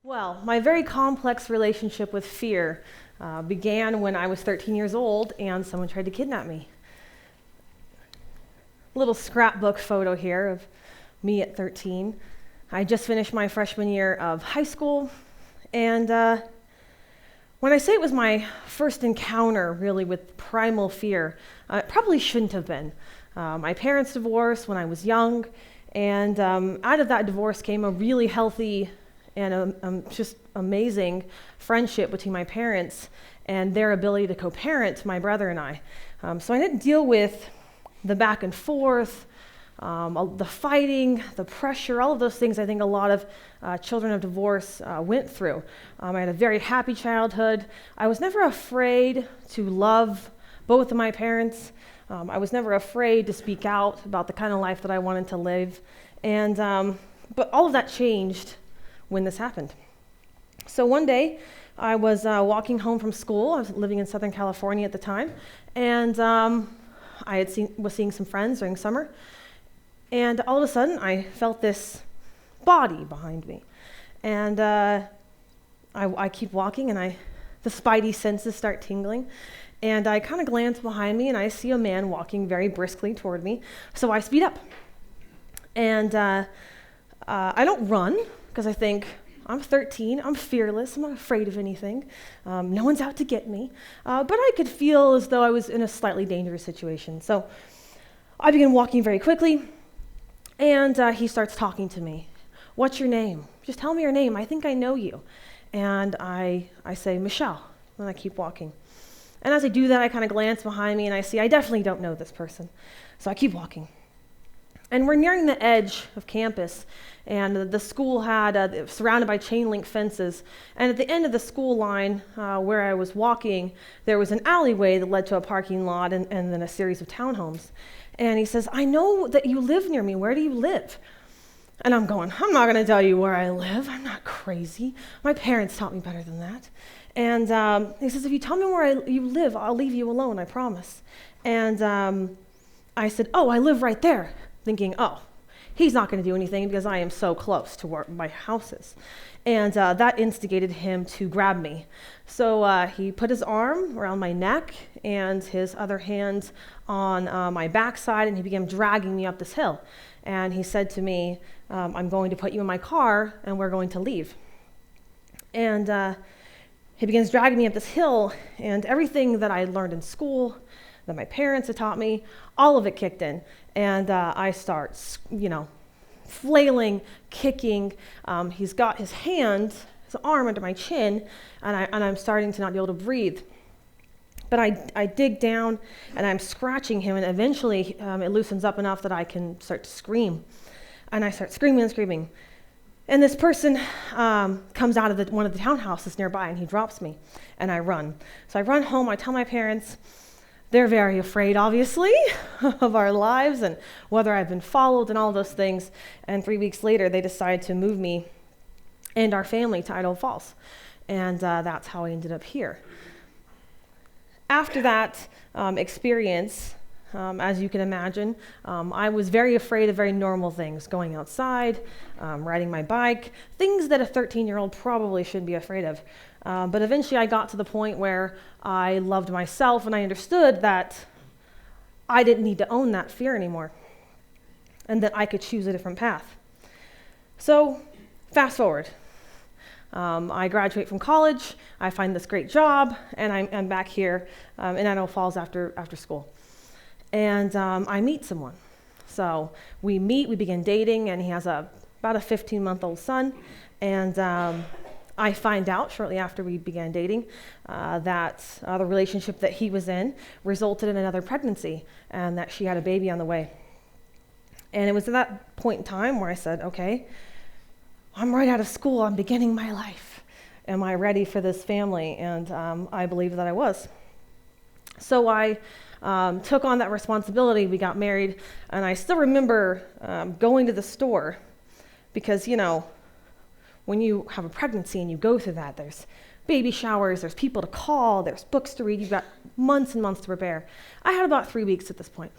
Well, my very complex relationship with fear began when I was 13 years old and someone tried to kidnap me. Little scrapbook photo here of me at 13. I just finished my freshman year of high school, and when I say it was my first encounter really with primal fear, it probably shouldn't have been. My parents divorced when I was young, and out of that divorce came a really healthy and just amazing friendship between my parents and their ability to co-parent my brother and I. So I didn't deal with the back and forth, the fighting, the pressure, all of those things I think a lot of children of divorce went through. I had a very happy childhood. I was never afraid to love both of my parents. I was never afraid to speak out about the kind of life that I wanted to live. And but all of that changed when this happened. So one day, I was walking home from school. I was living in Southern California at the time, and was seeing some friends during summer, and all of a sudden, I felt this body behind me, and I keep walking, and the spidey senses start tingling, and I kind of glance behind me, and I see a man walking very briskly toward me, so I speed up, and I don't run, because I think, I'm 13, I'm fearless, I'm not afraid of anything, no one's out to get me, but I could feel as though I was in a slightly dangerous situation. So I begin walking very quickly, and he starts talking to me. What's your name? Just tell me your name, I think I know you. And I say, Michelle, and I keep walking. And as I do that, I kind of glance behind me, and I see I definitely don't know this person. So I keep walking. And we're nearing the edge of campus, and the school had surrounded by chain link fences. And at the end of the school line where I was walking, there was an alleyway that led to a parking lot and then a series of townhomes. And he says, I know that you live near me. Where do you live? And I'm going, I'm not going to tell you where I live. I'm not crazy. My parents taught me better than that. And he says, if you tell me where you live, I'll leave you alone, I promise. And I said, oh, I live right there. Thinking, oh, he's not going to do anything because I am so close to where my house is. And that instigated him to grab me. So he put his arm around my neck and his other hand on my backside, and he began dragging me up this hill. And he said to me, I'm going to put you in my car, and we're going to leave. And he begins dragging me up this hill, and everything that I learned in school, that my parents had taught me, all of it kicked in. And I start, flailing, kicking. He's got his arm under my chin, and I'm starting to not be able to breathe. But I dig down, and I'm scratching him, and eventually it loosens up enough that I can start to scream. And I start screaming and screaming. And this person comes out of one of the townhouses nearby, and he drops me, and I run. So I run home, I tell my parents. They're very afraid, obviously, of our lives and whether I've been followed and all those things. And 3 weeks later, they decide to move me and our family to Idaho Falls. And that's how I ended up here. After that experience, as you can imagine, I was very afraid of very normal things, going outside, riding my bike, things that a 13-year-old probably shouldn't be afraid of. But eventually I got to the point where I loved myself and I understood that I didn't need to own that fear anymore and that I could choose a different path. So fast forward. I graduate from college, I find this great job, and I'm back here in Idaho Falls after school. And I meet someone. So we begin dating, and he has about a 15-month-old son, and I find out shortly after we began dating that the relationship that he was in resulted in another pregnancy and that she had a baby on the way. And it was at that point in time where I said, okay, I'm right out of school, I'm beginning my life. Am I ready for this family? And I believe that I was. So I took on that responsibility. We got married, and I still remember going to the store because, when you have a pregnancy and you go through that, there's baby showers, there's people to call, there's books to read, you've got months and months to prepare. I had about 3 weeks at this point.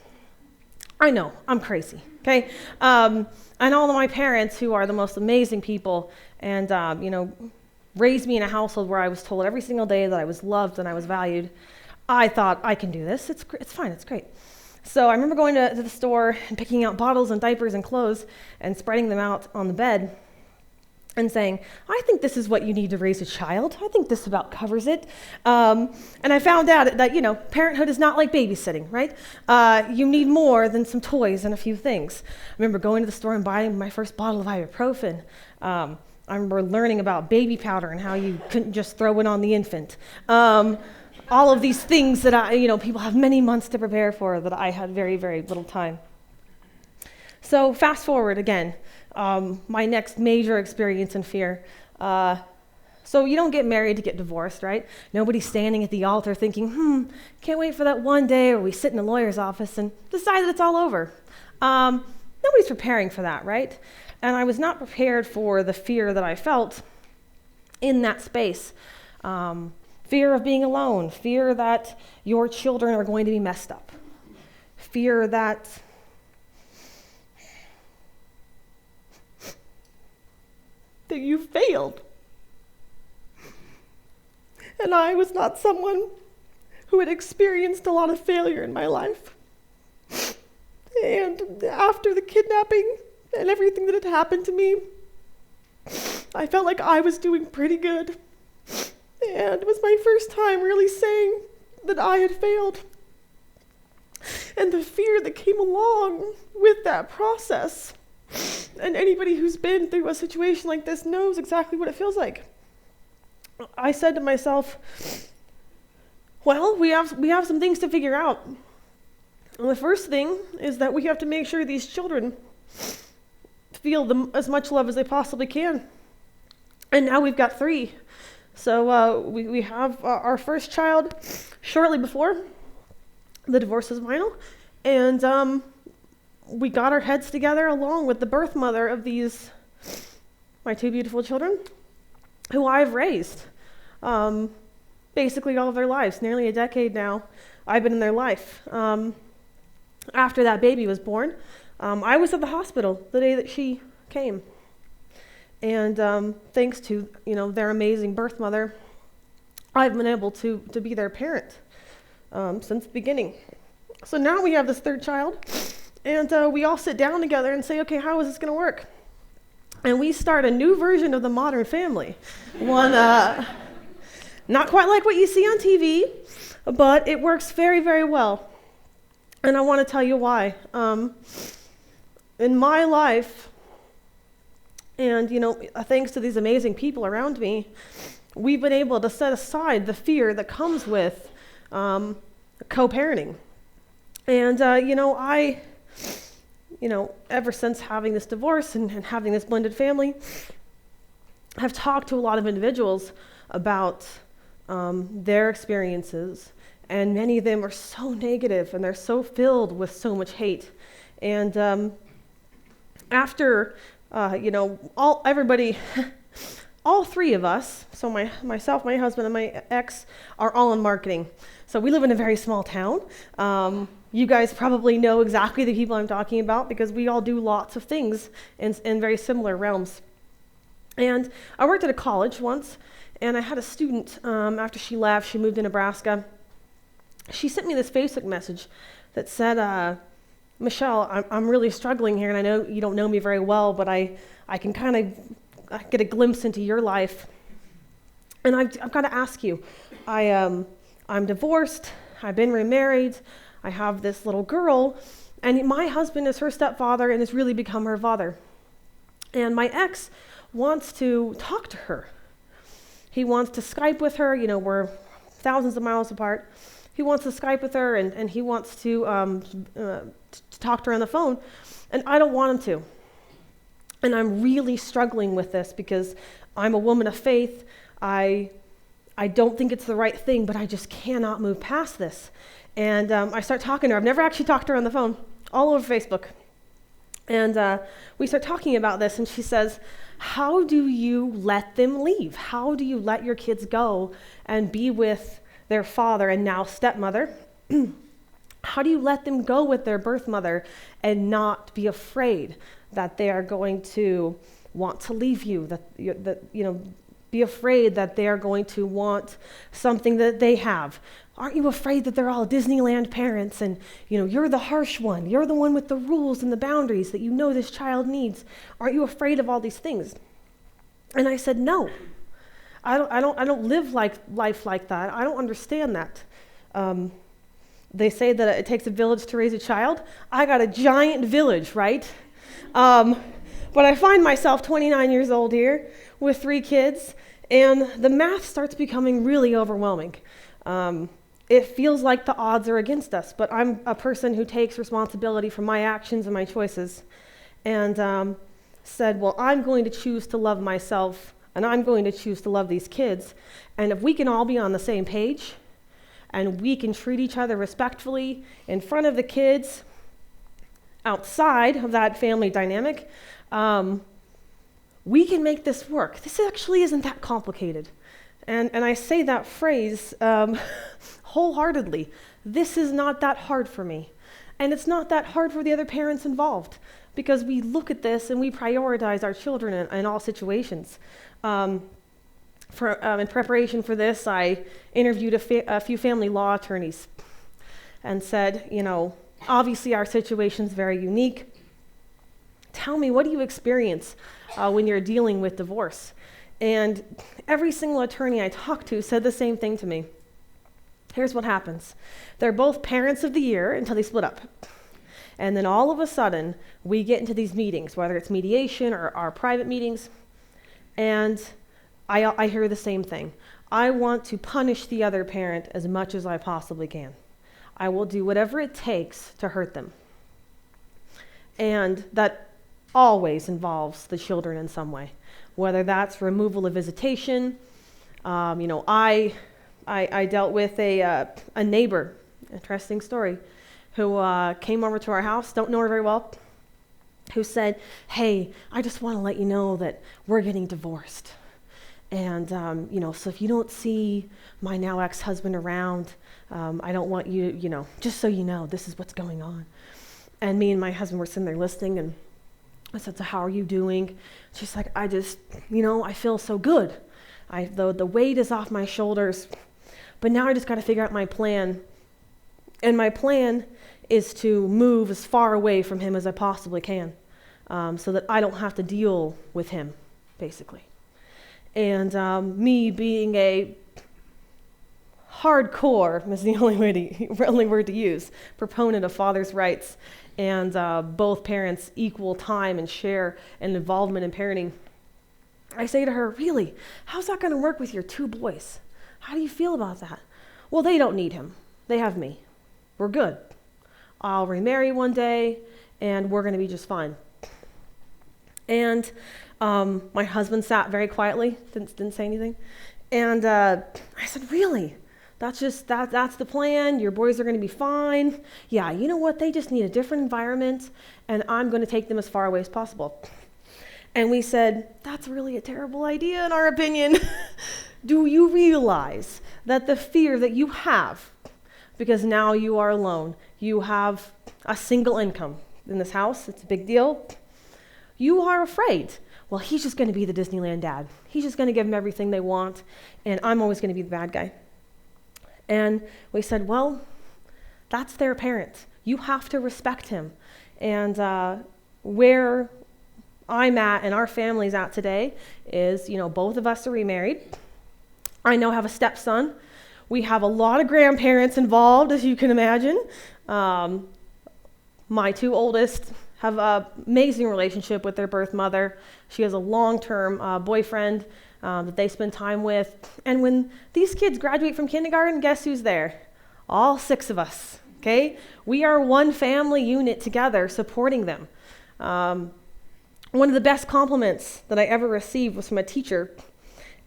I know, I'm crazy, okay? And all of my parents, who are the most amazing people and, raised me in a household where I was told every single day that I was loved and I was valued, I thought, I can do this. It's fine. It's great. So I remember going to the store and picking out bottles and diapers and clothes and spreading them out on the bed and saying, I think this is what you need to raise a child. I think this about covers it. And I found out that, parenthood is not like babysitting, right? You need more than some toys and a few things. I remember going to the store and buying my first bottle of ibuprofen. I remember learning about baby powder and how you couldn't just throw it on the infant. All of these things that people have many months to prepare for that I had very, very little time. So fast forward again. My next major experience in fear. So you don't get married to get divorced, right? Nobody's standing at the altar thinking, can't wait for that one day where we sit in a lawyer's office and decide that it's all over. Nobody's preparing for that, right? And I was not prepared for the fear that I felt in that space. Fear of being alone, fear that your children are going to be messed up, fear that you failed. And I was not someone who had experienced a lot of failure in my life. And after the kidnapping and everything that had happened to me, I felt like I was doing pretty good. And it was my first time really saying that I had failed. And the fear that came along with that process, and anybody who's been through a situation like this knows exactly what it feels like. I said to myself, well, we have some things to figure out. And the first thing is that we have to make sure these children feel as much love as they possibly can. And now we've got 3. So we have our first child shortly before the divorce was final, and we got our heads together along with the birth mother of my 2 beautiful children, who I've raised basically all of their lives, nearly a decade now. I've been in their life. After that baby was born, I was at the hospital the day that she came. And thanks to their amazing birth mother, I've been able to be their parent since the beginning. So now we have this 3rd child, and we all sit down together and say, okay, how is this going to work? And we start a new version of the modern family. One not quite like what you see on TV, but it works very, very well. And I want to tell you why. In my life, and, thanks to these amazing people around me, we've been able to set aside the fear that comes with co-parenting. And, ever since having this divorce and having this blended family, I've talked to a lot of individuals about their experiences, and many of them are so negative and they're so filled with so much hate. And after all 3 of us, so myself, my husband, and my ex, are all in marketing. So we live in a very small town. You guys probably know exactly the people I'm talking about because we all do lots of things in very similar realms. And I worked at a college once, and I had a student, after she left, she moved to Nebraska. She sent me this Facebook message that said, Michelle, I'm really struggling here, and I know you don't know me very well, but I can kind of get a glimpse into your life. And I've got to ask you, I'm divorced, I've been remarried, I have this little girl, and my husband is her stepfather and has really become her father. And my ex wants to talk to her. He wants to Skype with her, we're thousands of miles apart. He wants to Skype with her, and he wants to talk to her on the phone, and I don't want him to. And I'm really struggling with this because I'm a woman of faith. I don't think it's the right thing, but I just cannot move past this. And I start talking to her. I've never actually talked to her on the phone, all over Facebook. And we start talking about this, and she says, how do you let them leave? How do you let your kids go and be with their father and now stepmother? How do you let them go with their birth mother and not be afraid that they are going to want to leave you, that be afraid that they are going to want something that they have? Aren't you afraid that they're all Disneyland parents and, you're the harsh one. You're the one with the rules and the boundaries that this child needs. Aren't you afraid of all these things? And I said, no. I don't live life like that. I don't understand that. They say that it takes a village to raise a child. I got a giant village, right? But I find myself 29 years old here with 3 kids, and the math starts becoming really overwhelming. It feels like the odds are against us, but I'm a person who takes responsibility for my actions and my choices, and said, well, I'm going to choose to love myself, and I'm going to choose to love these kids, and if we can all be on the same page, and we can treat each other respectfully in front of the kids, outside of that family dynamic, we can make this work. This actually isn't that complicated. And I say that phrase wholeheartedly. This is not that hard for me. And it's not that hard for the other parents involved, because we look at this and we prioritize our children in all situations. In preparation for this, I interviewed a few family law attorneys and said, obviously our situation's very unique. Tell me, what do you experience when you're dealing with divorce? And every single attorney I talked to said the same thing to me. Here's what happens. They're both parents of the year until they split up. And then all of a sudden, we get into these meetings, whether it's mediation or our private meetings, and I hear the same thing. I want to punish the other parent as much as I possibly can. I will do whatever it takes to hurt them. And that always involves the children in some way, whether that's removal of visitation. I dealt with a neighbor, interesting story, who came over to our house, don't know her very well, who said, hey, I just want to let you know that we're getting divorced. And, so if you don't see my now ex-husband around, I don't want you to, just so you know, this is what's going on. And me and my husband were sitting there listening, and I said, so how are you doing? She's like, I just, I feel so good. The weight is off my shoulders, but now I just got to figure out my plan. And my plan is to move as far away from him as I possibly can, so that I don't have to deal with him, basically. And me being a hardcore, is the only word to use, proponent of father's rights and both parents' equal time and share and involvement in parenting, I say to her, really, how's that going to work with your 2 boys? How do you feel about that? Well, they don't need him. They have me. We're good. I'll remarry one day, and we're going to be just fine. And my husband sat very quietly, didn't say anything. And I said, really? That's the plan? Your boys are going to be fine? Yeah, you know what? They just need a different environment, and I'm going to take them as far away as possible. And we said, that's really a terrible idea in our opinion. Do you realize that the fear that you have, because now you are alone, you have a single income in this house, it's a big deal, you are afraid. Well, he's just going to be the Disneyland dad. He's just going to give them everything they want, and I'm always going to be the bad guy. And we said, well, that's their parent. You have to respect him. And where I'm at and our family's at today is, both of us are remarried. I now have a stepson. We have a lot of grandparents involved, as you can imagine. My 2 oldest have an amazing relationship with their birth mother. She has a long-term boyfriend that they spend time with. And when these kids graduate from kindergarten, guess who's there? All 6 of us, okay? We are one family unit together supporting them. One of the best compliments that I ever received was from a teacher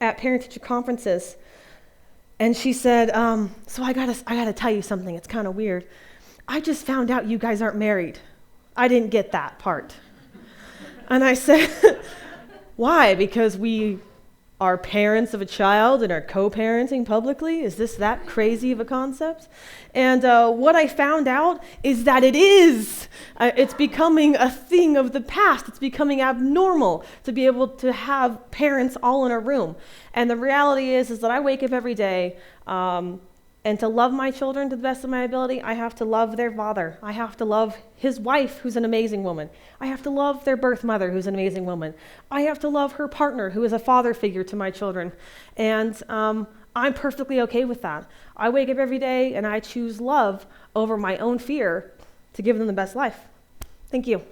at parent-teacher conferences. And she said, so I gotta tell you something, it's kind of weird. I just found out you guys aren't married. I didn't get that part. And I said, why? Because we are parents of a child and are co-parenting publicly? Is this that crazy of a concept? And what I found out is that it is. It's becoming a thing of the past. It's becoming abnormal to be able to have parents all in a room. And the reality is that I wake up every day, and to love my children to the best of my ability, I have to love their father. I have to love his wife, who's an amazing woman. I have to love their birth mother, who's an amazing woman. I have to love her partner, who is a father figure to my children. And I'm perfectly okay with that. I wake up every day and I choose love over my own fear to give them the best life. Thank you.